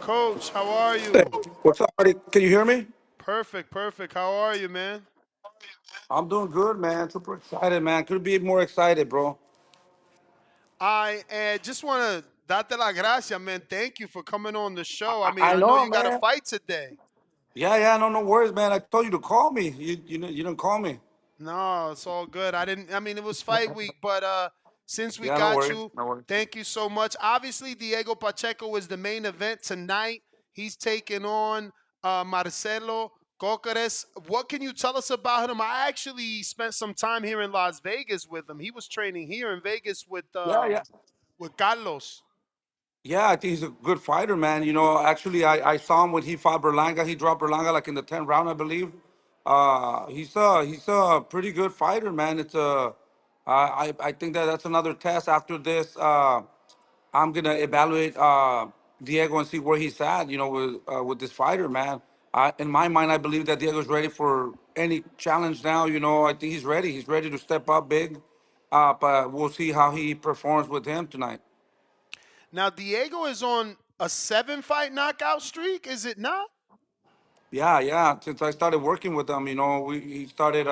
Coach, how are Hey, you? what's up, buddy? Can you hear me? Perfect, perfect. How are you, man? I'm doing good, man. Super excited, man. Could be more excited, bro. I just want to date la gracia, man. Thank you for coming on the show. I I, mean, I I know know, you got a man. fight today. Yeah, yeah, no worries, man. I told you to call me. You didn't call me. No, it's all good. I didn't. I mean, it was fight week, but since we Yeah, no got worries, you, no worries. thank you so much. Obviously, Diego Pacheco is the main event tonight. He's taking on Marcelo Cocares. What can you tell us about him? I actually spent some time here in Las Vegas with him. He was training here in Vegas Yeah, yeah. with Carlos. Yeah, I think he's a good fighter, man. You know, actually, I saw him when he fought Berlanga. He dropped Berlanga like in the 10th round, I believe. He's a pretty good fighter, man. I think that that's another test after this. I'm gonna evaluate Diego and see where he's at. You know, with this fighter, man. In my mind, I believe that Diego's ready for any challenge now. You know, I think he's ready. He's ready to step up big. But we'll see how he performs with him tonight. Now, Diego is on a 7 fight knockout streak, is it not? Yeah, yeah. Since I started working with him, you know, he started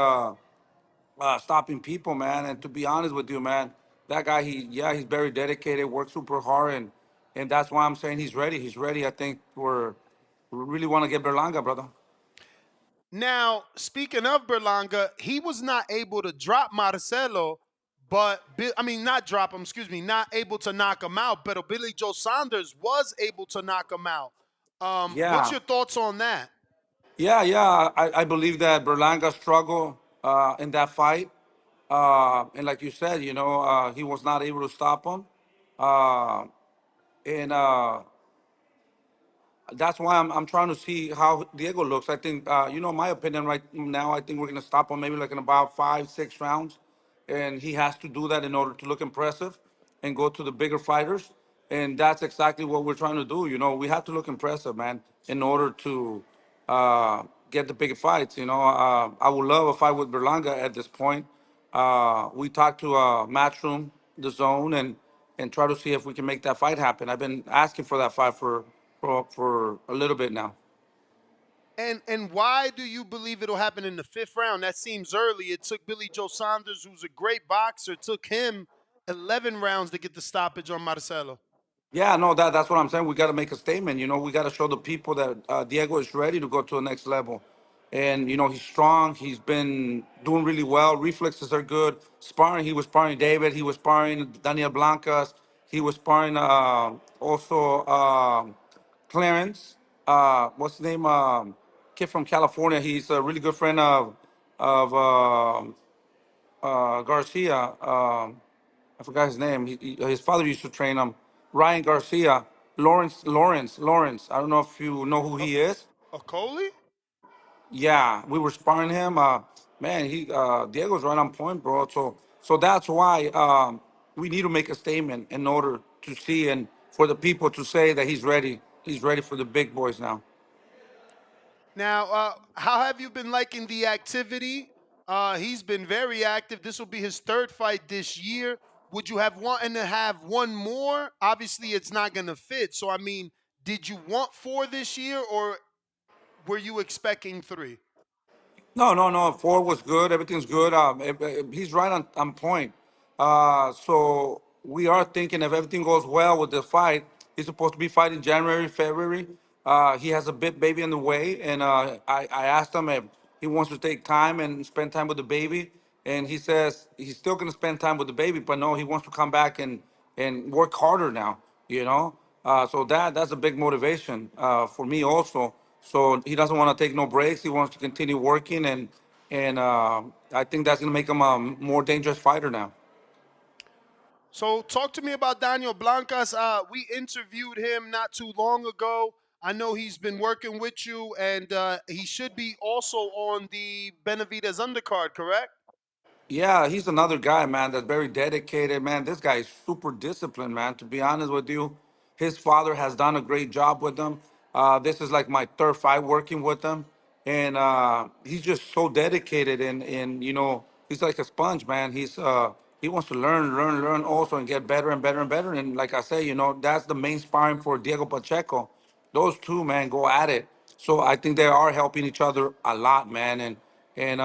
stopping people, man. And to be honest with you, man, that guy, he's very dedicated, works super hard, and that's why I'm saying he's ready. He's ready. I think we really want to get Berlanga, brother. Now, speaking of Berlanga, he was not able to drop Marcelo, but I mean, not drop him. Excuse me, not able to knock him out. But Billy Joe Saunders was able to knock him out. What's Yeah, your thoughts on that? yeah. I believe that Berlanga struggled in that fight, and like you said, you know, he was not able to stop him, uh, and that's why I'm trying to see how Diego looks. I think, you know, my opinion right now, I think we're going to stop him maybe like in about 5, 6 rounds. And he has to do that in order to look impressive and go to the bigger fighters. And that's exactly what we're trying to do. You know, we have to look impressive, man, in order to get the bigger fights. You know, I would love a fight with Berlanga at this point. We talked to Matchroom, the zone, and try to see if we can make that fight happen. I've been asking for that fight for a little bit now. And why do you believe it'll happen in the fifth round? That seems early. It took Billy Joe Saunders, who's a great boxer, took him 11 rounds to get the stoppage on Marcelo. Yeah, no, that's what I'm saying. We got to make a statement. You know, we got to show the people that Diego is ready to go to the next level. And, you know, he's strong. He's been doing really well. Reflexes are good. Sparring, he was sparring David. He was sparring Daniel Blancas. He was sparring also Clarence. What's his name? Kid from California. He's a really good friend of Garcia. I forgot his name. His father used to train him. Ryan Garcia, Lawrence. I don't know if you know who A, he is. a Coley? Yeah, we were sparring him. Man, he Diego's right on point, bro. So that's why we need to make a statement in order to see and for the people to say that he's ready. He's ready for the big boys now. Now, how have you been liking the activity? He's been very active. This will be his third fight this year. Would you have wanted to have one more? Obviously, it's not going to fit. So, I mean, did you want four this year, or were you expecting three? No. Ford was good. Everything's good. He's right on point. So we are thinking if everything goes well with the fight, he's supposed to be fighting January, February. He has a bit baby in the way, and I asked him if he wants to take time and spend time with the baby, and he says he's still going to spend time with the baby, but no, he wants to come back and work harder now. You know, so that's a big motivation for me also. So he doesn't want to take no breaks. He wants to continue working, and I think that's gonna make him a more dangerous fighter now. So, talk to me about Daniel Blancas. We interviewed him not too long ago. I know he's been working with you, and he should be also on the Benavidez undercard, correct? Yeah, he's another guy, man, that's very dedicated, man. This guy is super disciplined, man. To be honest with you, his father has done a great job with him. This is like my third fight working with him, and he's just so dedicated, and you know, he's like a sponge, man. He wants to learn also, and get better and better and better. And like I say, you know, that's the main sparring for Diego Pacheco. those two, man, go at it. So I think they are helping each other a lot, man. And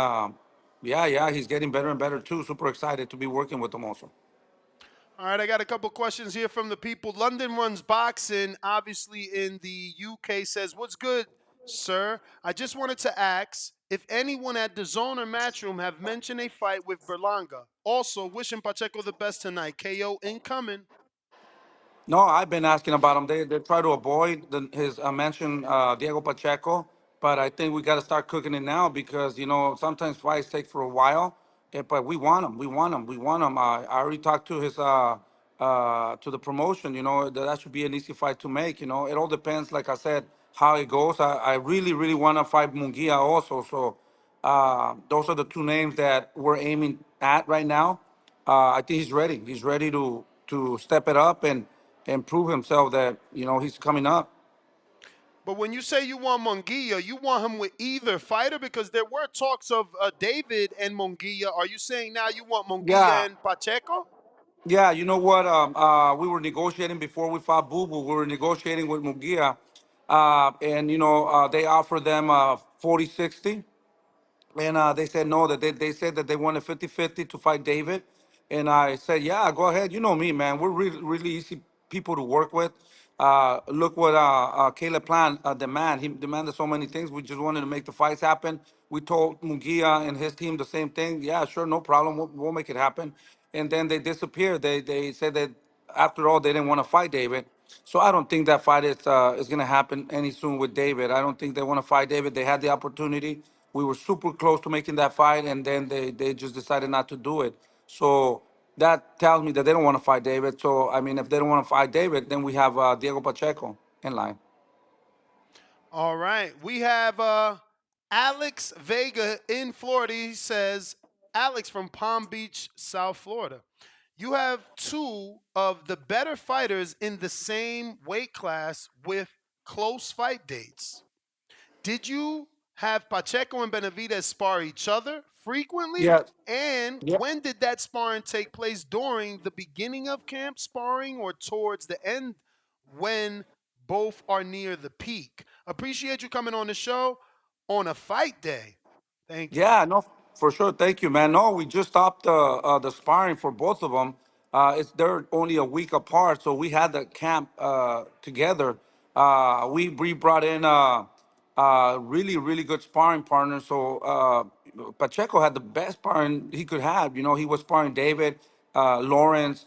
yeah, yeah, he's getting better and better too. Super excited to be working with him also. All right, I got a couple questions here from the people. London Runs Boxing, obviously in the UK, says, "What's good, sir? I just wanted to ask if anyone at Dazn or Matchroom have mentioned a fight with Berlanga. Also, wishing Pacheco the best tonight. KO incoming." No, I've been asking about him. They try to avoid his mention Diego Pacheco, but I think we got to start cooking it now because sometimes fights take for a while. But we want him. We want him. We want him. I already talked to his to the promotion. That should be an easy fight to make. It all depends, like I said, how it goes. I really really want to fight Munguia also. So those are the two names that we're aiming at right now. I think he's ready. He's ready to step it up and prove himself that he's coming up. But when you say you want Munguia, you want him with either fighter because there were talks of David and Munguia. Are you saying now you want Munguia Yeah, and Pacheco? yeah. You know what? We were negotiating before we fought Boo Boo. We were negotiating with Mugia, and they offered them 40-60. And they said no, that they said that they wanted 50-50 to fight David. And I said, yeah, go ahead. You know me, man. We're really, really easy people to work with. Look what Caleb Plant demand. He demanded so many things. We just wanted to make the fights happen. We told Munguia and his team the same thing. Yeah, sure, no problem. We'll make it happen. And then they disappeared. They said that after all, they didn't want to fight David. So I don't think that fight is going to happen any soon with David. I don't think they want to fight David. They had the opportunity. We were super close to making that fight, and then they just decided not to do it. So that tells me that they don't want to fight David. So I mean, if they don't want to fight David, then we have Diego Pacheco in line. All right. We have Alex Vega in Florida. He says, Alex from Palm Beach, South Florida. You have two of the better fighters in the same weight class with close fight dates. Did you have Pacheco and Benavidez spar each other frequently? Yeah, And yeah. when did that sparring take place? During the beginning of camp sparring or towards the end when both are near the peak? Appreciate you coming on the show on a fight day. Thank you. Yeah, no, for sure. Thank you, man. No, we just stopped the sparring for both of them. They're only a week apart, so we had the camp together. We brought in really really good sparring partners. So Pacheco had the best sparring he could have. He was sparring David, Lawrence.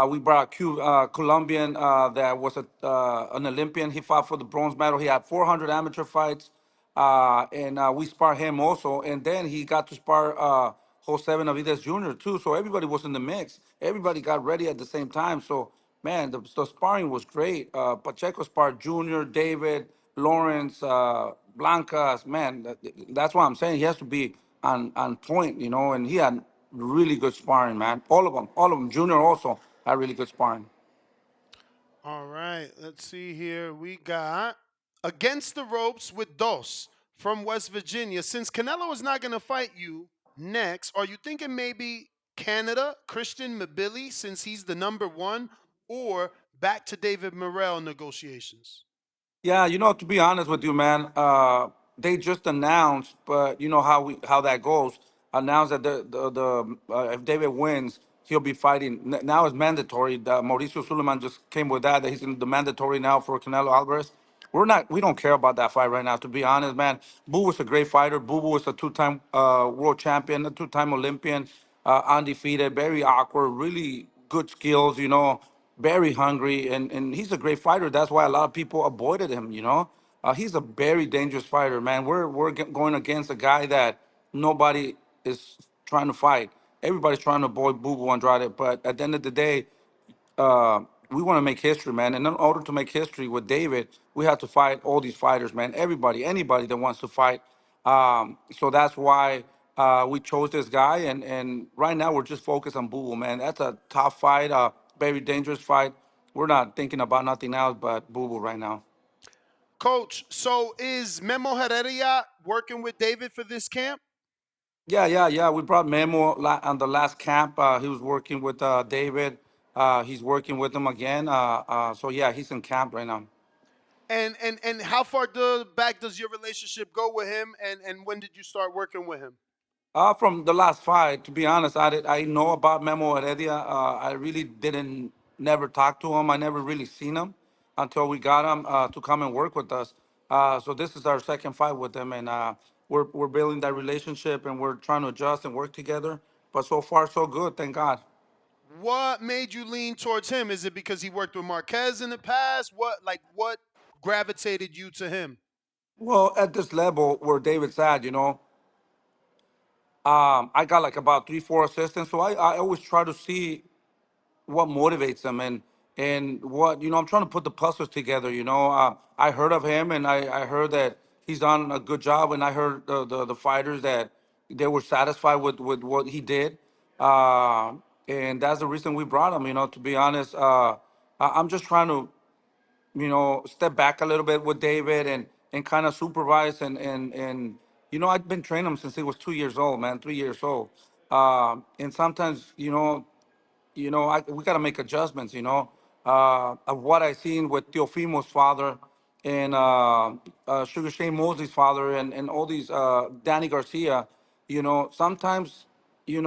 We brought a Colombian that was an Olympian. He fought for the bronze medal. He had 400 amateur fights, and we spar him also. And then he got to spar Jose Benavidez Jr. too. So everybody was in the mix. Everybody got ready at the same time. So man, the sparring was great. Pacheco sparred Junior, David, Lawrence, Blancas. Man, that's why I'm saying he has to be on point, And he had really good sparring, man. All of them. Junior also had really good sparring. All right, let's see here. We got Against the Ropes with Dos from West Virginia. Since Canelo is not going to fight you next, are you thinking maybe Canada, Christian Mabili, since he's the number one, or back to David Morel negotiations? Yeah, to be honest with you, man, they just announced, but you know how that goes. Announced that if David wins, he'll be fighting. Now it's mandatory. Mauricio Suleiman just came with that he's in the mandatory now for Canelo Alvarez. We don't care about that fight right now. To be honest, man, Boo was a great fighter. Boo Boo was a two-time world champion, a two-time Olympian, undefeated, very awkward, really good skills. Very hungry, and he's a great fighter. That's why a lot of people avoided him. He's a very dangerous fighter, man. We're going against a guy that nobody is trying to fight. Everybody's trying to avoid Boo Boo Andrade, but at the end of the day, uh, we want to make history, man. And in order to make history with David, we have to fight all these fighters, man. Everybody, anybody that wants to fight. So that's why we chose this guy. And right now we're just focused on Boo Boo, man. That's a tough fight, very dangerous fight. We're not thinking about nothing else but Boo Boo right now. Coach, so is Memo Heredia working with David for this camp? Yeah, yeah, yeah. We brought Memo on the last camp. He was working with David. He's working with him again. So yeah, he's in camp right now. And how far back does your relationship go with him? And when did you start working with him? From the last fight, to be honest, I know about Memo Heredia. I really didn't never talk to him. I never really seen him until we got him to come and work with us. So this is our second fight with him, and we're building that relationship and we're trying to adjust and work together. But so far, so good, thank God. What made you lean towards him? Is it because he worked with Marquez in the past? What gravitated you to him? Well, at this level where David's at, I got like about three, four assistants. So I always try to see what motivates them and what I'm trying to put the puzzles together. I heard of him and I heard that he's done a good job, and I heard the fighters that they were satisfied with what he did, and that's the reason we brought him. To be honest, I'm just trying to step back a little bit with David and kind of supervise and I've been training him since he was 2 years old, man, 3 years old. And sometimes we got to make adjustments, of what I seen with Teofimo's father and Sugar Shane Mosley's father and all these, Danny Garcia. Sometimes, you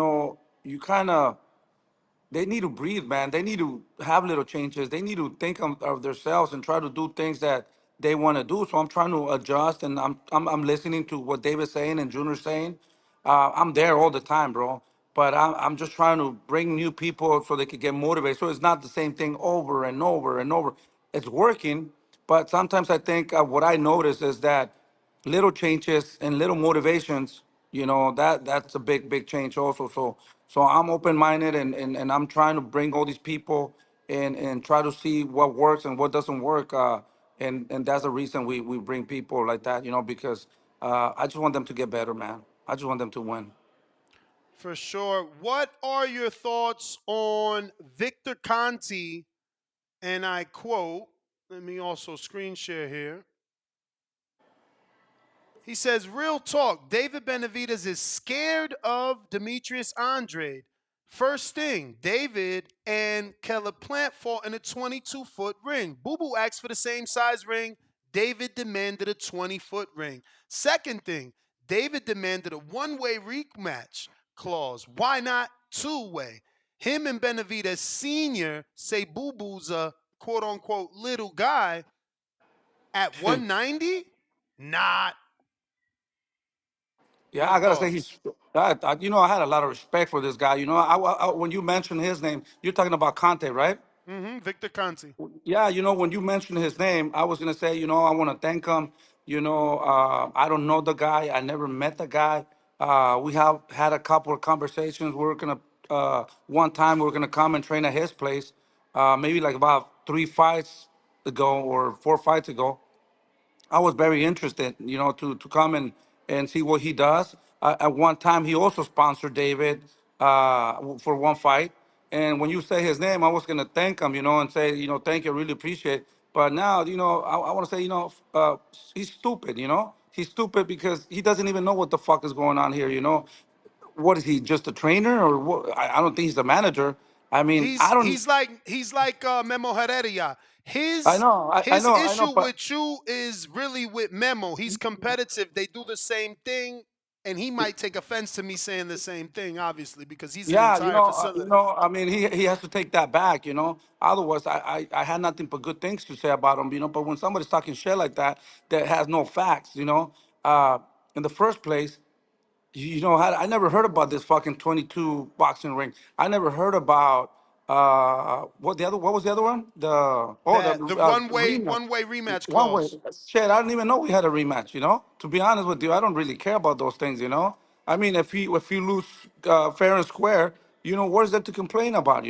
kind of, they need to breathe, man. They need to have little changes. They need to think of themselves and try to do things that they want to do. So I'm trying to adjust, and I'm listening to what David's saying and Junior's saying. I'm there all the time, bro. But I'm just trying to bring new people so they could get motivated. So it's not the same thing over and over and over. It's working, but sometimes I think what I notice is that little changes and little motivations, that's a big change also. So I'm open-minded, and I'm trying to bring all these people and try to see what works and what doesn't work, and that's the reason we bring people like that, because I just want them to get better, man. I just want them to win. For sure. What are your thoughts on Victor Conti? And I quote, let me also screen share here. He says, real talk, David Benavidez is scared of Demetrius Andrade. First thing, David and Keller Plant fought in a 22-foot ring. Boo Boo asked for the same size ring. David demanded a 20-foot ring. Second thing, David demanded a one-way rematch clause. Why not two-way? Him and Benavidez Sr. say Boo Boo's a quote-unquote little guy at 190? Not. Yeah, Your I gotta say thoughts? I had a lot of respect for this guy. When you mention his name, you're talking about Conte, right? Victor Conti. Yeah, when you mentioned his name, I was gonna say, I want to thank him. I don't know the guy. I never met the guy. We have had a couple of conversations. We're gonna one time we're gonna come and train at his place, maybe like about 3 fights ago or 4 fights ago. I was very interested, to come and see what he does. At one time, he also sponsored David for one fight. And when you say his name, I was gonna thank him, and say, thank you, really appreciate. But now, I want to say, he's stupid. He's stupid because he doesn't even know what the fuck is going on here. What is he, just a trainer, or what? I don't think he's the manager. I mean, He's I don't. he's like he's like Memo Heredia. I His know, his I know, issue but with you is really with Memo. He's competitive. They do the same thing, and he might take offense to me saying the same thing, obviously, because he's an yeah, entire facility. I mean, he has to take that back. Otherwise, I had nothing but good things to say about him. But when somebody's talking shit like that has no facts, uh, in the first place, I never heard about this fucking 22 boxing ring. I never heard about what was the other one? The That the one way rematch. one way rematch One way. clause. Shit, I didn't even know we had a rematch. To be honest with you, I don't really care about those things. I mean, if you lose fair and square, where's there to complain about?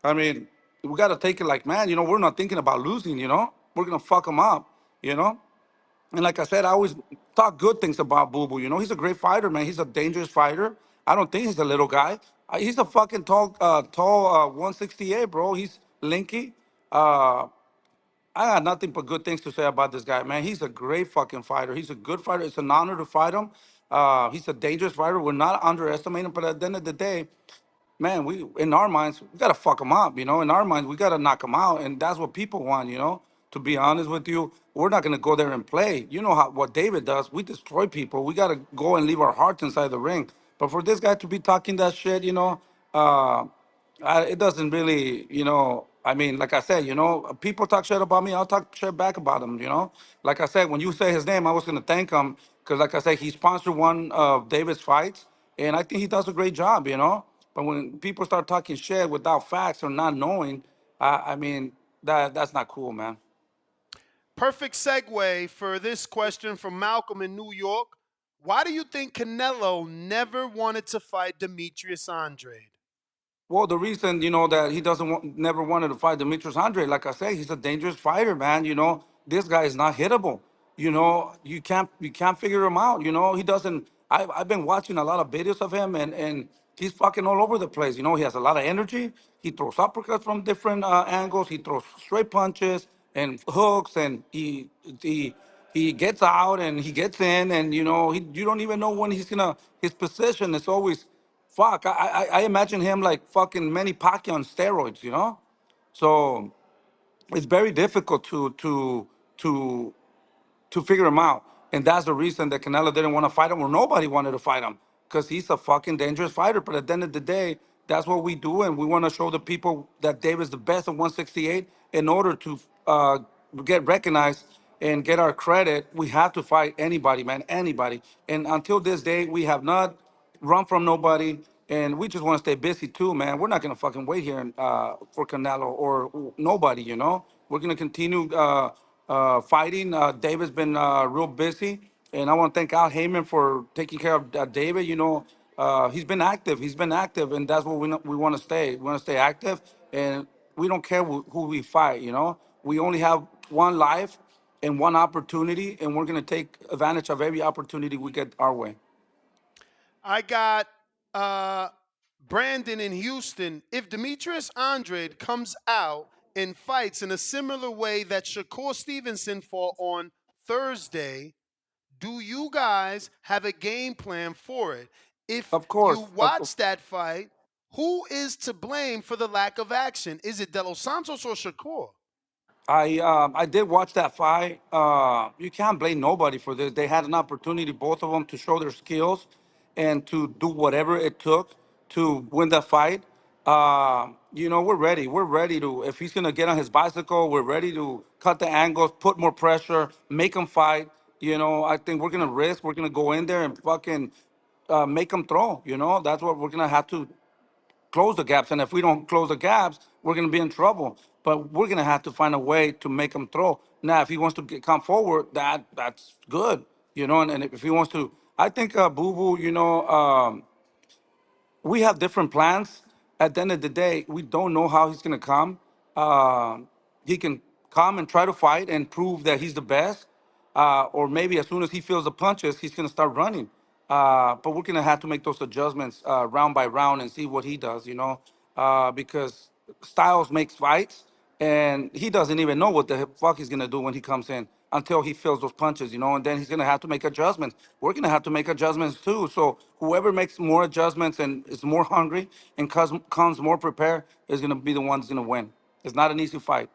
I mean, we got to take it like, man. We're not thinking about losing. We're gonna fuck them up. You know. And like I said, I always talk good things about Boo Boo. He's a great fighter, man. He's a dangerous fighter. I don't think he's a little guy. He's a fucking tall 168, bro. He's linky. Uh, I got nothing but good things to say about this guy, man. He's a great fucking fighter. He's a good fighter. It's an honor to fight him. He's a dangerous fighter. We're not underestimating, but at the end of the day, man, we in our minds we gotta fuck him up. In our minds we gotta knock him out, and that's what people want. To be honest with you, we're not gonna go there and play. You know how what David does. We destroy people. We gotta go and leave our hearts inside the ring. But for this guy to be talking that shit, it doesn't really, I mean, like I said, people talk shit about me, I'll talk shit back about them, Like I said, when you say his name, I was going to thank him because, like I said, he sponsored one of David's fights, and I think he does a great job. But when people start talking shit without facts or not knowing, I mean, that's not cool, man. Perfect segue for this question from Malcolm in New York. Why do you think Canelo never wanted to fight Demetrius Andrade? Well, the reason that he doesn't never wanted to fight Demetrius Andre, like I say, he's a dangerous fighter, man. This guy is not hittable. You can't figure him out. He doesn't. I've been watching a lot of videos of him, and he's fucking all over the place. He has a lot of energy. He throws uppercuts from different angles. He throws straight punches and hooks, and he gets out and he gets in, and you don't even know when he's gonna. His position is always. Fuck, I imagine him like fucking Manny Pacquiao on steroids. So it's very difficult to figure him out. And that's the reason that Canelo didn't want to fight him, or nobody wanted to fight him, because he's a fucking dangerous fighter. But at the end of the day, that's what we do, and we want to show the people that David's the best at 168. In order to get recognized and get our credit, we have to fight anybody, man, anybody. And until this day, we have not run from nobody, and we just want to stay busy too, man. We're not gonna fucking wait here for Canelo or nobody. We're gonna continue fighting. David's been real busy, and I want to thank Al Heyman for taking care of David. He's been active. He's been active, and that's what we want to stay. We want to stay active, and we don't care who we fight. We only have one life and one opportunity, and we're gonna take advantage of every opportunity we get our way. I got uh, Brandon in Houston. If Demetrius Andrade comes out and fights in a similar way that Shakur Stevenson fought on Thursday, do you guys have a game plan for it? If Of you course, watch that fight, who is to blame for the lack of action? Is it De Los Santos or Shakur? I did watch that fight. You can't blame nobody for this. They had an opportunity, both of them, to show their skills and to do whatever it took to win that fight. We're ready. We're ready to. If he's gonna get on his bicycle, we're ready to cut the angles, put more pressure, make him fight. I think we're gonna risk. We're gonna go in there and fucking make him throw. That's what we're gonna have to close the gaps. And if we don't close the gaps, we're going to be in trouble. But we're going to have to find a way to make him throw. Now, if he wants to come forward, that's good. And if he wants to, I think Boo Boo, we have different plans. At the end of the day, we don't know how he's gonna come. He can come and try to fight and prove that he's the best, or maybe as soon as he feels the punches, he's gonna start running. But we're gonna have to make those adjustments round by round and see what he does. Because Styles makes fights, and he doesn't even know what the fuck he's gonna do when he comes in until he feels those punches. And then he's gonna have to make adjustments. We're gonna have to make adjustments too. So whoever makes more adjustments and is more hungry and comes more prepared is gonna be the one that's gonna win. It's not an easy fight.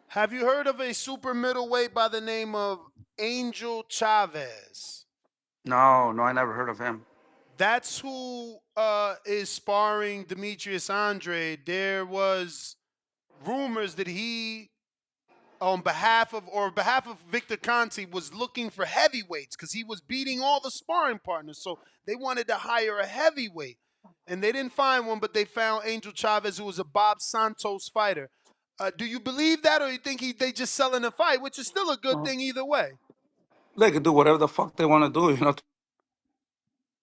Have you heard of a super middleweight by the name of Angel Chavez? No, no, I never heard of him. That's who is sparring Demetrius Andrade. There was rumors that he, on behalf of Victor Conti, was looking for heavyweights because he was beating all the sparring partners. So they wanted to hire a heavyweight, and they didn't find one, but they found Angel Chavez, who was a Bob Santos fighter. Do you believe that, or you think they just selling a fight, which is still a good thing either way? They can do whatever the fuck they want to do.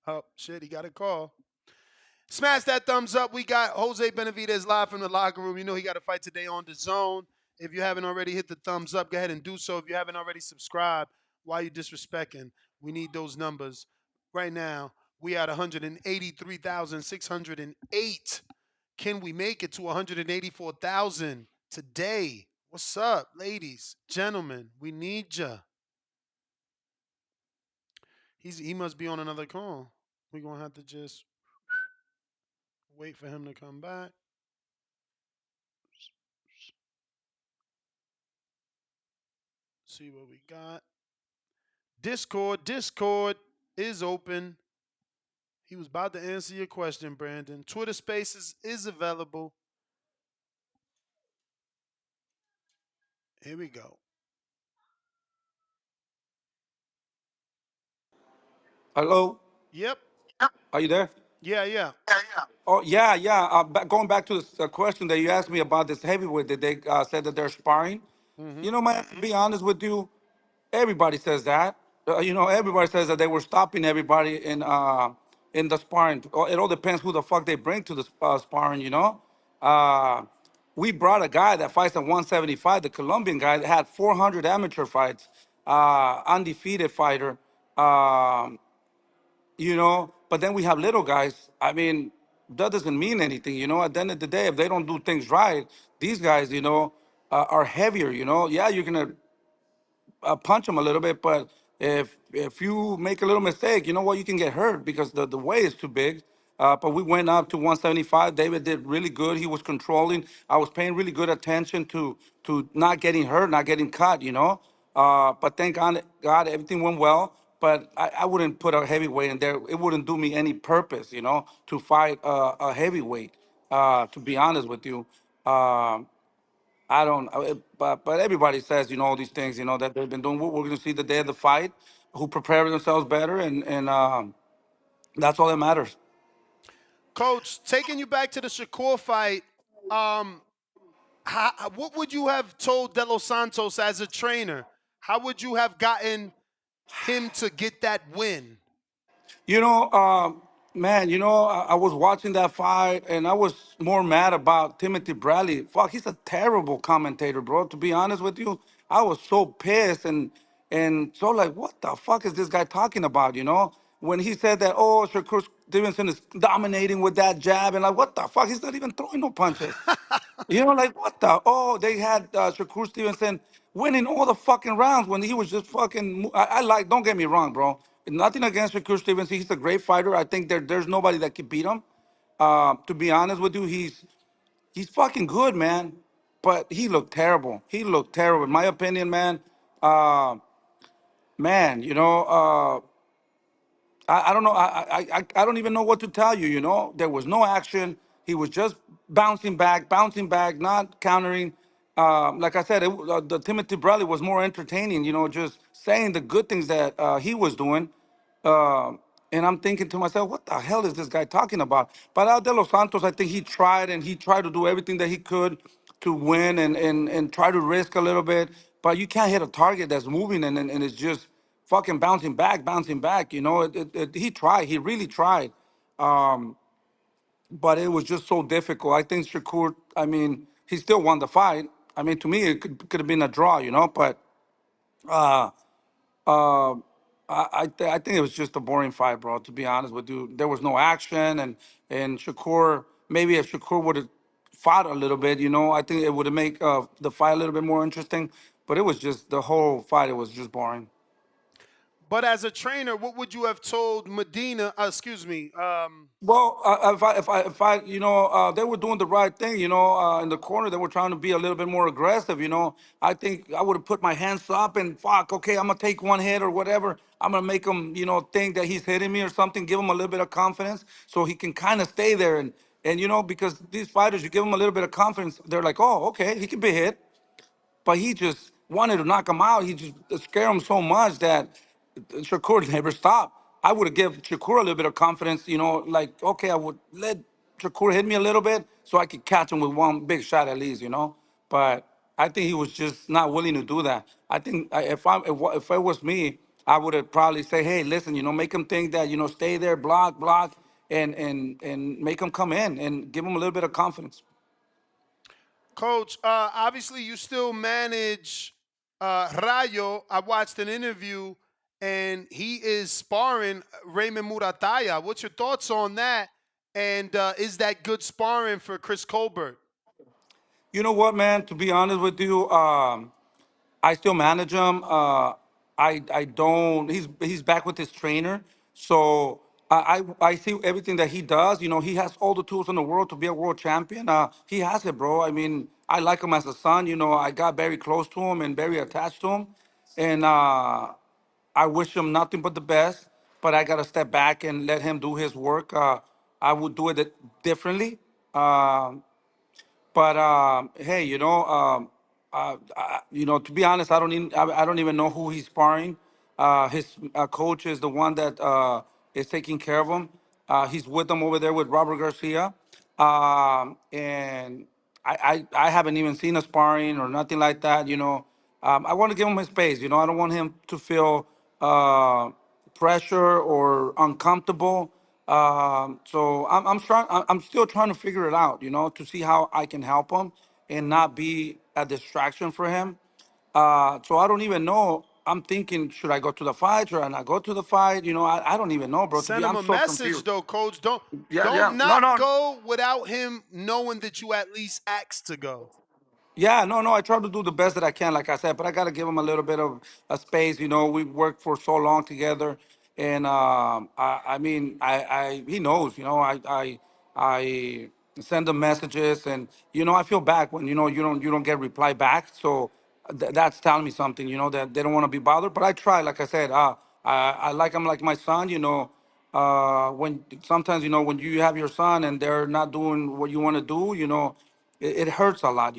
Oh shit, he got a call. Smash that thumbs up. We got Jose Benavidez live from the locker room. You know he got a fight today on Dazn. If you haven't already hit the thumbs up, go ahead and do so. If you haven't already subscribed, why you disrespecting? We need those numbers. Right now, we at 183,608. Can we make it to 184,000 today? What's up, ladies, gentlemen? We need ya. He must be on another call. We're gonna have to just wait for him to come back. See what we got. Discord is open. He was about to answer your question, Brandon. Twitter Spaces is available. Here we go. Hello, Yep. are you there? Yeah, yeah. Oh yeah, yeah. Going back to the question that you asked me about this heavyweight that they said that they're sparring. Hmm. You know, man, to be honest with you, everybody says that. Everybody says that they were stopping everybody in the sparring. It all depends who the fuck they bring to the sparring. Uh, we brought a guy that fights at 175, the Colombian guy that had 400 amateur fights, undefeated fighter. Um, but then we have little guys. I mean, that doesn't mean anything. At the end of the day, if they don't do things right, these guys, are heavier. Yeah, you're gonna punch them a little bit, but if you make a little mistake, you know what, you can get hurt because the weight is too big. But we went up to 175. David did really good. He was controlling. I was paying really good attention to not getting hurt, not getting cut. But thank God, everything went well. But I wouldn't put a heavyweight in there. It wouldn't do me any purpose, to fight a heavyweight. To be honest with you. I don't, but everybody says, all these things, that they've been doing. We're going to see the day of the fight, who prepare themselves better, and that's all that matters. Coach, taking you back to the Shakur fight, um, what would you have told De Los Santos as a trainer? How would you have gotten him to get that win? You know, man, I was watching that fight and I was more mad about Timothy Bradley. Fuck, he's a terrible commentator, bro. To be honest with you, I was so pissed and so like, what the fuck is this guy talking about? When he said that, oh, Shakur Stevenson is dominating with that jab, and like, what the fuck? He's not even throwing no punches. Like what the? Oh, they had Shakur Stevenson winning all the fucking rounds when he was just fucking. I like. Don't get me wrong, bro. Nothing against Shakur Stevenson. He's a great fighter. I think there's nobody that can beat him. To be honest with you, he's fucking good, man. But he looked terrible. He looked terrible, in my opinion, man. Uh, man, I don't know. I don't even know what to tell you. There was no action. He was just bouncing back, not countering. Like I said, the Timothy Bradley was more entertaining. Just saying the good things that he was doing. Uh, and I'm thinking to myself, what the hell is this guy talking about? But Al De Los Santos, I think he tried to do everything that he could to win and try to risk a little bit. But you can't hit a target that's moving and it's just fucking bouncing back. He tried, he really tried. Um, but it was just so difficult. I think Shakur, I mean, he still won the fight. I mean, to me, it could have been a draw, but uh, uh, I think it was just a boring fight, bro. To be honest with you, there was no action, and Shakur, maybe if Shakur would have fought a little bit, I think it would have made the fight a little bit more interesting. But it was just the whole fight. It was just boring. But as a trainer, what would you have told Medina? Excuse me. Well, if I, they were doing the right thing, in the corner, they were trying to be a little bit more aggressive, I think I would have put my hands up and fuck, okay, I'm gonna take one hit or whatever. I'm gonna make him, think that he's hitting me or something, give him a little bit of confidence so he can kind of stay there. And, because these fighters, you give them a little bit of confidence, they're like, oh, okay, he can be hit, but he just wanted to knock him out. He just scared him so much that Shakur never stopped. I would have given Shakur a little bit of confidence, like, okay, I would let Shakur hit me a little bit so I could catch him with one big shot at least. But I think he was just not willing to do that. I think if it was me, I would have probably say, hey, listen, make him think that, stay there, block, and make him come in and give him a little bit of confidence. Coach, obviously you still manage Rayo. I watched an interview and he is sparring Raymond Murataya. What's your thoughts on that? And is that good sparring for Chris Colbert? You know what, man? To be honest with you, I still manage him. I don't. He's back with his trainer, so I see everything that he does. He has all the tools in the world to be a world champion. He has it, bro. I mean, I like him as a son. I got very close to him and very attached to him. and I wish him nothing but the best. But I gotta step back and let him do his work. I would do it differently. But hey, to be honest, I don't even know who he's sparring. His coach is the one that is taking care of him. He's with them over there with Robert Garcia, and I haven't even seen a sparring or nothing like that. I want to give him his space. I don't want him to feel pressure or uncomfortable. So I'm trying. I'm still trying to figure it out. To see how I can help him and not be a distraction for him. So I don't even know. I'm thinking, should I go to the fight? Should I not go to the fight? I don't even know, bro. Send him I'm a so message confused. though, coach. Don't Yeah, don't yeah. No, not no. go without him knowing that you at least asked to go. Yeah, no, no. I try to do the best that I can, like I said, but I gotta give him a little bit of a space. We worked for so long together, and I mean, he knows. I send him messages, and I feel bad when you don't get reply back. So that's telling me something. That they don't want to be bothered. But I try, like I said, I like him like my son. When sometimes when you have your son and they're not doing what you want to do, it hurts a lot.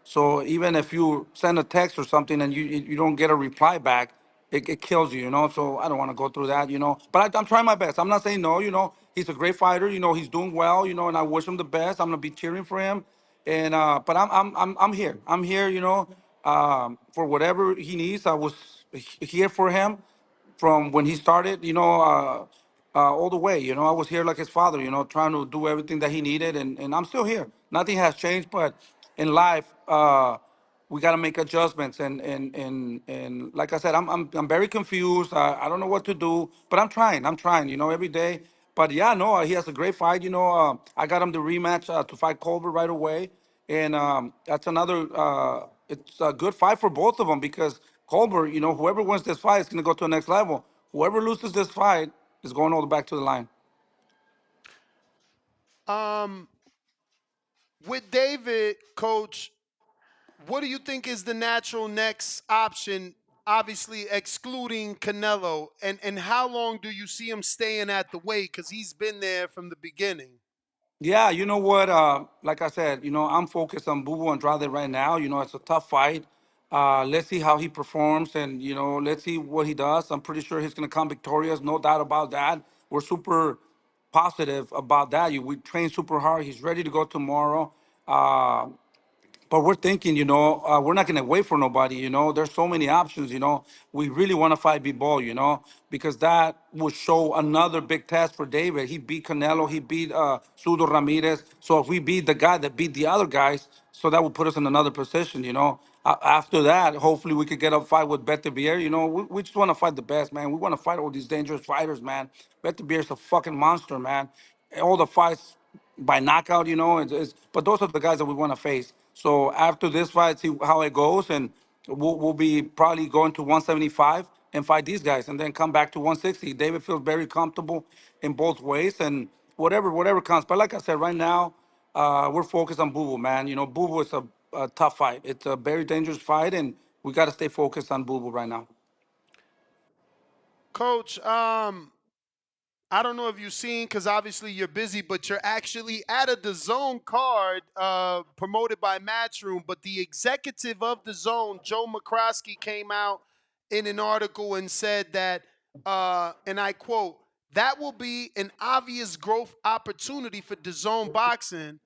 So even if you send a text or something and you don't get a reply back, it kills you. So I don't want to go through that. But I'm trying my best. I'm not saying no. He's a great fighter. He's doing well. And I wish him the best. I'm gonna be cheering for him. And but I'm here. I'm here. For whatever he needs. I was here for him from when he started, all the way. I was here like his father, trying to do everything that he needed, and I'm still here. Nothing has changed, but in life, we got to make adjustments. And like I said, I'm very confused. I don't know what to do, but I'm trying. I'm trying, every day. But yeah, no, he has a great fight. I got him the rematch to fight Colbert right away, and that's another. It's a good fight for both of them because Colbert, whoever wins this fight is going to go to the next level. Whoever loses this fight is going all the back to the line. Um, with David, coach, what do you think is the natural next option? Obviously, excluding Canelo, and how long do you see him staying at the weight? Because he's been there from the beginning. Yeah, you know what? Like I said, I'm focused on Bubu Andrade right now. It's a tough fight. Let's see how he performs, and let's see what he does. I'm pretty sure he's gonna come victorious, no doubt about that. We're super positive about that. We train super hard. He's ready to go tomorrow. But we're thinking, we're not going to wait for nobody. There's so many options. We really want to fight B-Ball, because that will show another big test for David. He beat Canelo, he beat Sudo Ramirez. So if we beat the guy that beat the other guys, so that will put us in another position. After that, hopefully we could get a fight with Benavidez. We just want to fight the best, man. We want to fight all these dangerous fighters, man. Benavidez is a fucking monster, man. All the fights by knockout, but those are the guys that we want to face. So after this fight, see how it goes, and we'll be probably going to 175 and fight these guys, and then come back to 160. David feels very comfortable in both ways, and whatever comes. But like I said, right now, we're focused on Bubu, man. Bubu is a tough fight. It's a very dangerous fight, and we got to stay focused on Bubu right now. Coach, I don't know if you've seen, because obviously you're busy, but you're actually at a DAZN card promoted by Matchroom. But the executive of DAZN, Joe McCroskey, came out in an article and said that, and I quote, that will be an obvious growth opportunity for DAZN boxing,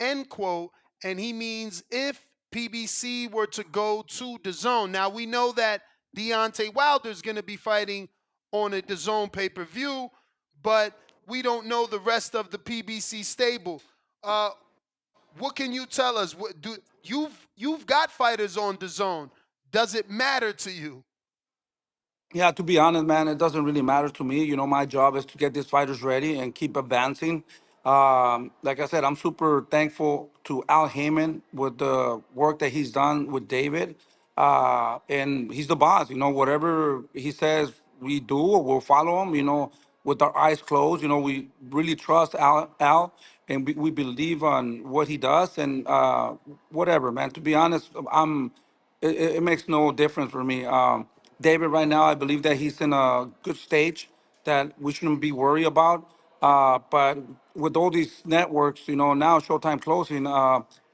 end quote. And he means if PBC were to go to DAZN. Now we know that Deontay Wilder is going to be fighting on a DAZN pay-per-view, but we don't know the rest of the PBC stable. Uh, what can you tell us? You've got fighters on DAZN? Does it matter to you? Yeah, to be honest, man, it doesn't really matter to me. My job is to get these fighters ready and keep advancing. Like I said, I'm super thankful to Al Heyman with the work that he's done with David. And he's the boss. Whatever he says we do, we'll follow him, with our eyes closed. We really trust Al, and we believe on what he does. And whatever, man. To be honest, it makes no difference for me. David, right now, I believe that he's in a good stage that we shouldn't be worried about. But with all these networks, now Showtime closing,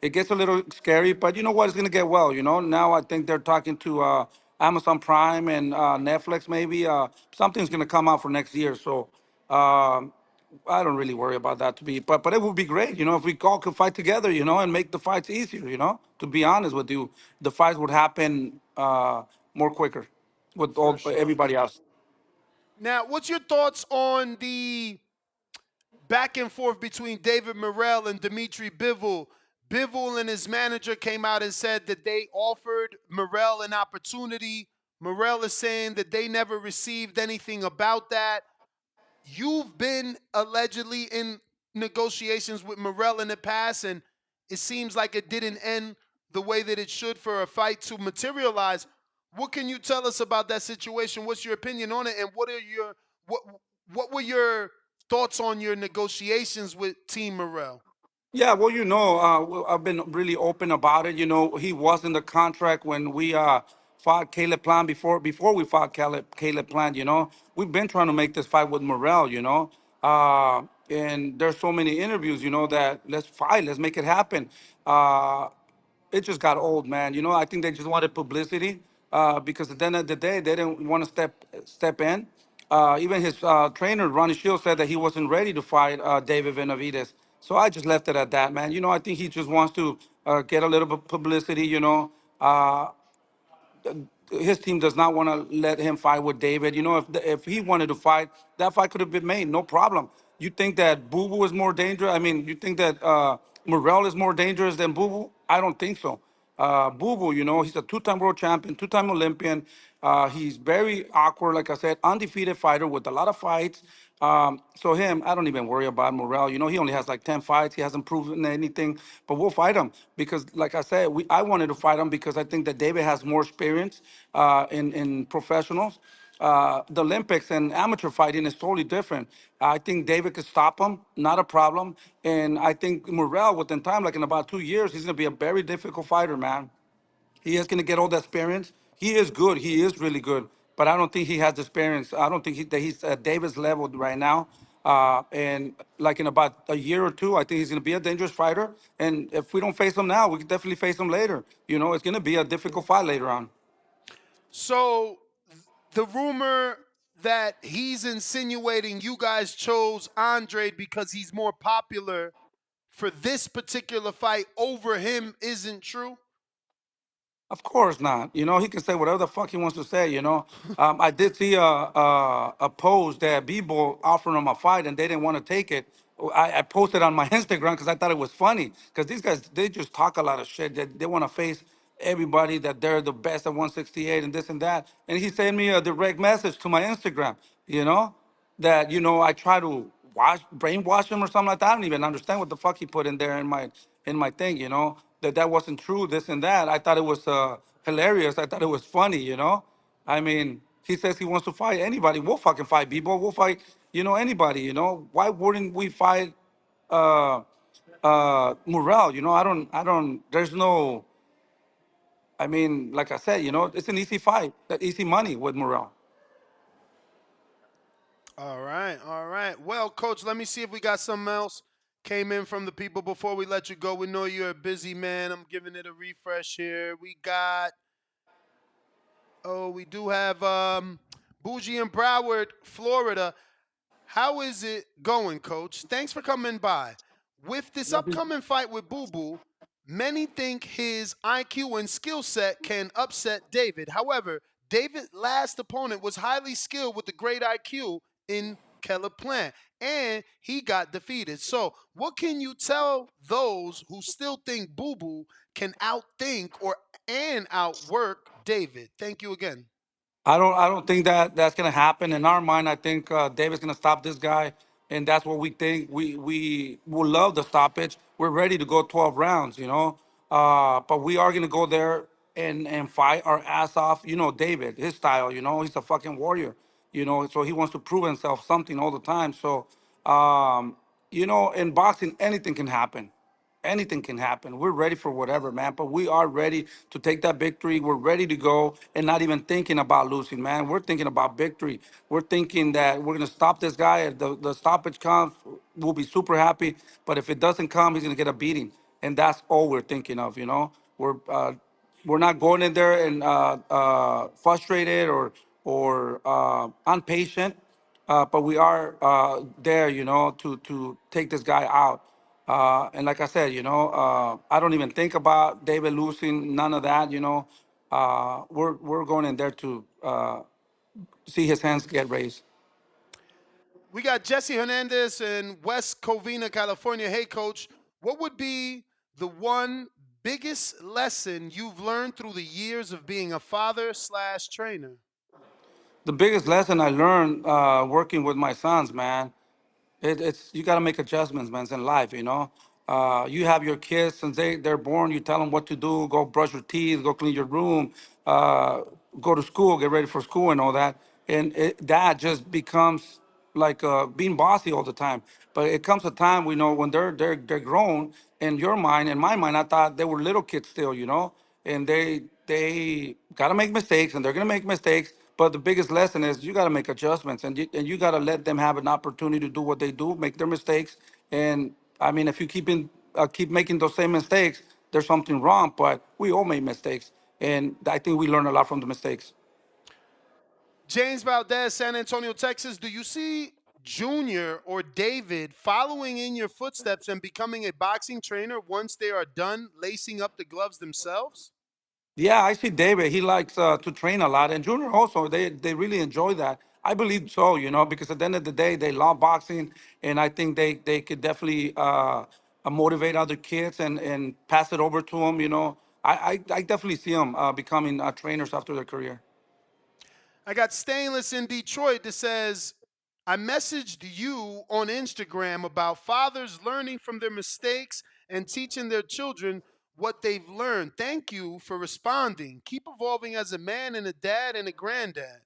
it gets a little scary. But you know what? It's gonna get well. Now I think they're talking to Amazon Prime and Netflix. Maybe something's gonna come out for next year. So. Um, I don't really worry about that to be, but it would be great, if we all could fight together, and make the fights easier, To be honest with you, the fights would happen more quicker with For all sure. everybody else. Now, what's your thoughts on the back and forth between David Morel and Dimitri Bivol? Bivol and his manager came out and said that they offered Morel an opportunity. Morel is saying that they never received anything about that. You've been allegedly in negotiations with Morel in the past, and it seems like it didn't end the way that it should for a fight to materialize. What can you tell us about that situation? What's your opinion on it, and what what were your thoughts on your negotiations with Team Morel? Yeah, well, I've been really open about it. He was in the contract when we fought Caleb Plant before we fought Caleb Plant. We've been trying to make this fight with Morel. And there's so many interviews. That let's fight, let's make it happen. It just got old, man. I think they just wanted publicity because at the end of the day, they didn't want to step in. Even his trainer, Ronnie Shields, said that he wasn't ready to fight David Benavidez. So I just left it at that, man. I think he just wants to get a little bit publicity. His team does not want to let him fight with David. If he wanted to fight, that fight could have been made, no problem. You think that Boo Boo is more dangerous? I mean, you think that Morel is more dangerous than Boo Boo? I don't think so. Boo Boo, he's a two-time world champion, two-time Olympian. He's very awkward, like I said, undefeated fighter with a lot of fights. So him, I don't even worry about Morel. He only has like 10 fights. He hasn't proven anything, but we'll fight him because, like I said, I wanted to fight him because I think that David has more experience in professionals. The Olympics and amateur fighting is totally different. I think David could stop him, not a problem. And I think Morel, within time, like in about 2 years, he's going to be a very difficult fighter, man. He is going to get all the experience. He is good. He is really good. But I don't think he has the experience. I don't think that he's at David's level right now. And like in about a year or two, I think he's going to be a dangerous fighter. And if we don't face him now, we can definitely face him later. It's going to be a difficult fight later on. So the rumor that he's insinuating you guys chose Andre because he's more popular for this particular fight over him isn't true? Of course not. He can say whatever the fuck he wants to say. I did see a post that Bebo offered him a fight and they didn't want to take it. I posted on my Instagram because I thought it was funny because these guys they just talk a lot of shit. They want to face everybody that they're the best at 168 and this and that. And he sent me a direct message to my Instagram. That I try to brainwash him or something like that. I don't even understand what the fuck he put in there in my thing. That wasn't true. This and that. I thought it was hilarious. I thought it was funny. I mean, he says he wants to fight anybody. We'll fucking fight people. We'll fight anybody. Why wouldn't we fight uh Morel? I don't. There's no. I mean, like I said, it's an easy fight. That easy money with Morel. All right, all right. Well, coach, let me see if we got something else came in from the people before we let you go. We know you're a busy man. I'm giving it a refresh here. We do have Bougie in Broward, Florida. How is it going, coach? Thanks for coming by. With this upcoming fight with Boo Boo, many think his IQ and skill set can upset David. However, David's last opponent was highly skilled with a great IQ in Caleb Plant, and he got defeated. So, what can you tell those who still think Boo Boo can outthink and outwork David? Thank you again. I don't think that that's gonna happen in our mind. I think David's gonna stop this guy, and that's what we think. We will love the stoppage. We're ready to go 12 rounds, but we are gonna go there and fight our ass off. David, his style. He's a fucking warrior. So he wants to prove himself something all the time. So in boxing, anything can happen. anything can happen. We're ready for whatever, man. But we are ready to take that victory. We're ready to go and not even thinking about losing, man. We're thinking about victory. We're thinking that we're gonna stop this guy. If the stoppage comes, we'll be super happy. But if it doesn't come, he's gonna get a beating, and that's all we're thinking of. You know, we're not going in there and frustrated or impatient, but we are there, you know, to take this guy out. And like I said, you know, I don't even think about David losing, none of that. You know, we're going in there to see his hands get raised. We got Jesse Hernandez in West Covina, California. Hey, coach, what would be the one biggest lesson you've learned through the years of being a father slash trainer? The biggest lesson I learned working with my sons, man, it's you got to make adjustments, man, in life. You know, you have your kids since they're born. You tell them what to do. Go brush your teeth. Go clean your room. Uh, Go to school. Get ready for school and all that. And that just becomes like being bossy all the time. But it comes a time we know when they're grown. In your mind, in my mind, I thought they were little kids still. You know, and they gotta make mistakes, and they're gonna make mistakes. But the biggest lesson is you gotta make adjustments, and you gotta let them have an opportunity to do what they do, make their mistakes. And I mean, if you keep making those same mistakes, there's something wrong. But we all make mistakes, and I think we learn a lot from the mistakes. James Valdez, San Antonio, Texas. Do you see Junior or David following in your footsteps and becoming a boxing trainer once they are done lacing up the gloves themselves? Yeah, I see David. He likes to train a lot, and Junior also. They really enjoy that. I believe so, you know, because at the end of the day, they love boxing, and I think they could definitely motivate other kids and pass it over to them. You know, I definitely see them becoming trainers after their career. I got Stainless in Detroit that says, I messaged you on Instagram about fathers learning from their mistakes and teaching their children what they've learned. Thank you for responding. Keep evolving as a man and a dad and a granddad.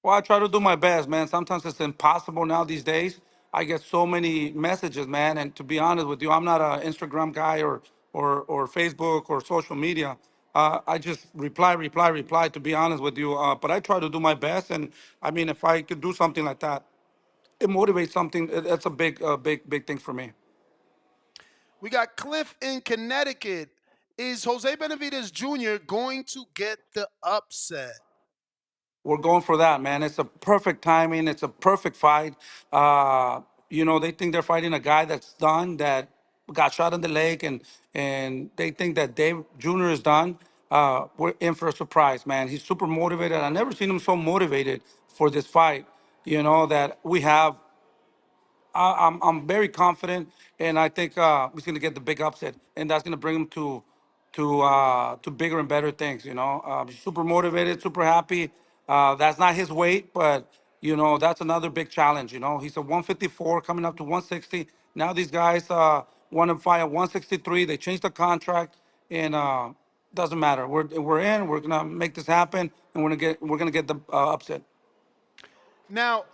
Well, I try to do my best, man. Sometimes it's impossible now these days. I get so many messages, man. And to be honest with you, I'm not an Instagram guy or Facebook or social media. I just reply. To be honest with you, but I try to do my best. And I mean, if I could do something like that, it motivates something. That's a big thing for me. We got Cliff in Connecticut. Is Jose Benavidez Jr. going to get the upset? We're going for that, man. It's a perfect timing. It's a perfect fight. You know, they think they're fighting a guy that's done, that got shot in the leg, and they think that Dave Jr. is done. We're in for a surprise, man. He's super motivated. I never seen him so motivated for this fight. You know that we have. I'm very confident, and I think he's going to get the big upset, and that's going to bring him to bigger and better things. You know, he's super motivated, super happy. That's not his weight, but you know that's another big challenge. You know, he's a 154 coming up to 160. Now these guys want to fight at 163. They changed the contract, and doesn't matter. We're in. We're gonna make this happen, and we're gonna get the upset. Now,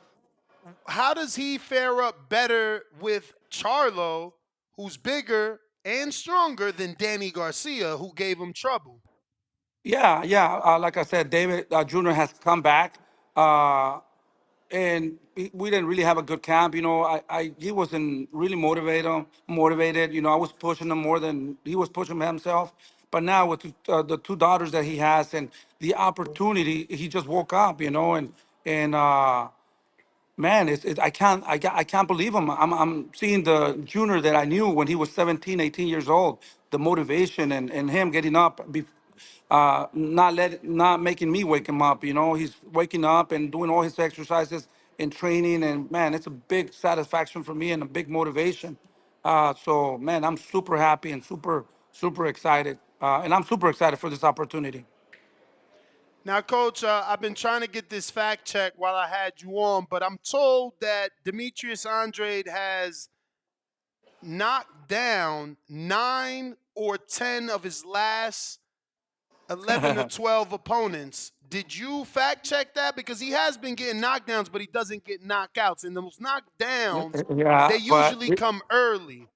how does he fare up better with Charlo, who's bigger and stronger than Danny Garcia, who gave him trouble? Yeah. Like I said, David Jr. has come back, and we didn't really have a good camp. You know, he wasn't really motivated. You know, I was pushing him more than he was pushing himself. But now with the two daughters that he has and the opportunity, he just woke up. You know, and man, I can't believe him. I'm seeing the junior that I knew when he was 17, 18 years old. The motivation and him getting up, not making me wake him up. You know, he's waking up and doing all his exercises and training. And man, it's a big satisfaction for me and a big motivation. So man, I'm super happy and super excited. And I'm super excited for this opportunity. Now, Coach, I've been trying to get this fact check while I had you on, but I'm told that Demetrius Andrade has knocked down 9 or 10 of his last 11 or 12 opponents. Did you fact check that? Because he has been getting knockdowns, but he doesn't get knockouts. And those knockdowns, they Yeah, but usually come early.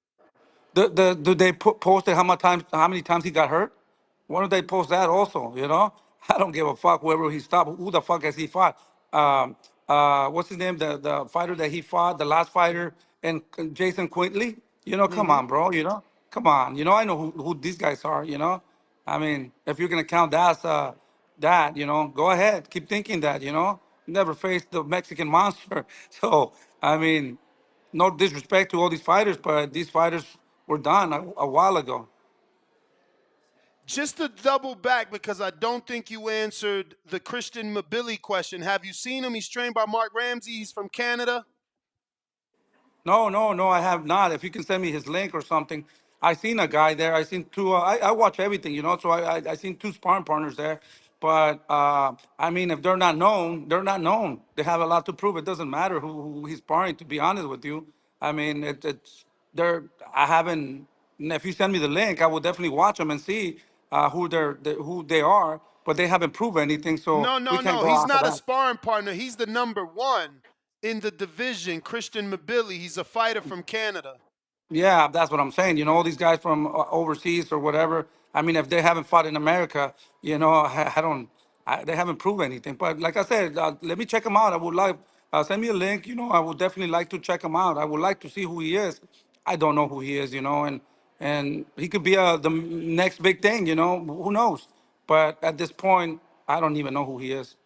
Do they posted how many times he got hurt? Why don't they post that also? You know, I don't give a fuck whoever he stopped. Who the fuck has he fought? What's his name? The fighter that he fought, the last fighter, and Jason Quintley. You know, come Hmm. on, bro. You know, come on. You know, I know who these guys are. You know, I mean, if you're gonna count that, you know, go ahead. Keep thinking that. You know, never faced the Mexican monster. So I mean, no disrespect to all these fighters, but these fighters were done a while ago. Just to double back, because I don't think you answered the Christian Mabili question. Have you seen him? He's trained by Mark Ramsey. He's from Canada. No, I have not. If you can send me his link or something. I seen a guy there. I seen two. I watch everything, you know. So I seen two sparring partners there. But I mean, if they're not known, they're not known. They have a lot to prove. It doesn't matter who he's sparring. To be honest with you, I mean, it's they're. I haven't. If you send me the link, I will definitely watch them and see who they are. But they haven't proven anything, so No, we no, can't no. go He's off of not a that. sparring partner. He's the number one in the division, Christian Mabili. He's a fighter from Canada. Yeah, that's what I'm saying. You know, all these guys from overseas or whatever. I mean, if they haven't fought in America, you know, I don't. They haven't proven anything. But like I said, let me check them out. I would like send me a link. You know, I would definitely like to check him out. I would like to see who he is. I don't know who he is. You know, and he could be the next big thing. You know, who knows? But at this point, I don't even know who he is.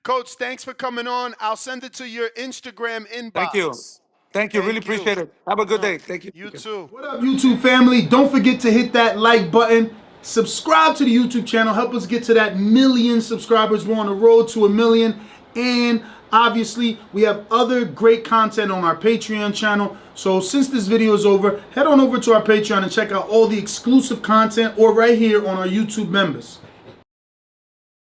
Coach, thanks for coming on. I'll send it to your Instagram Thank you. inbox. Thank you. Really Thank you. appreciate it. Have a good No, day. Thank you. you too. What up, YouTube family? Don't forget to hit that like button. Subscribe to the YouTube channel. Help us get to that 1,000,000 subscribers. We're on the road to 1,000,000. And obviously, we have other great content on our Patreon channel. So since this video is over, head on over to our Patreon and check out all the exclusive content or right here on our YouTube members.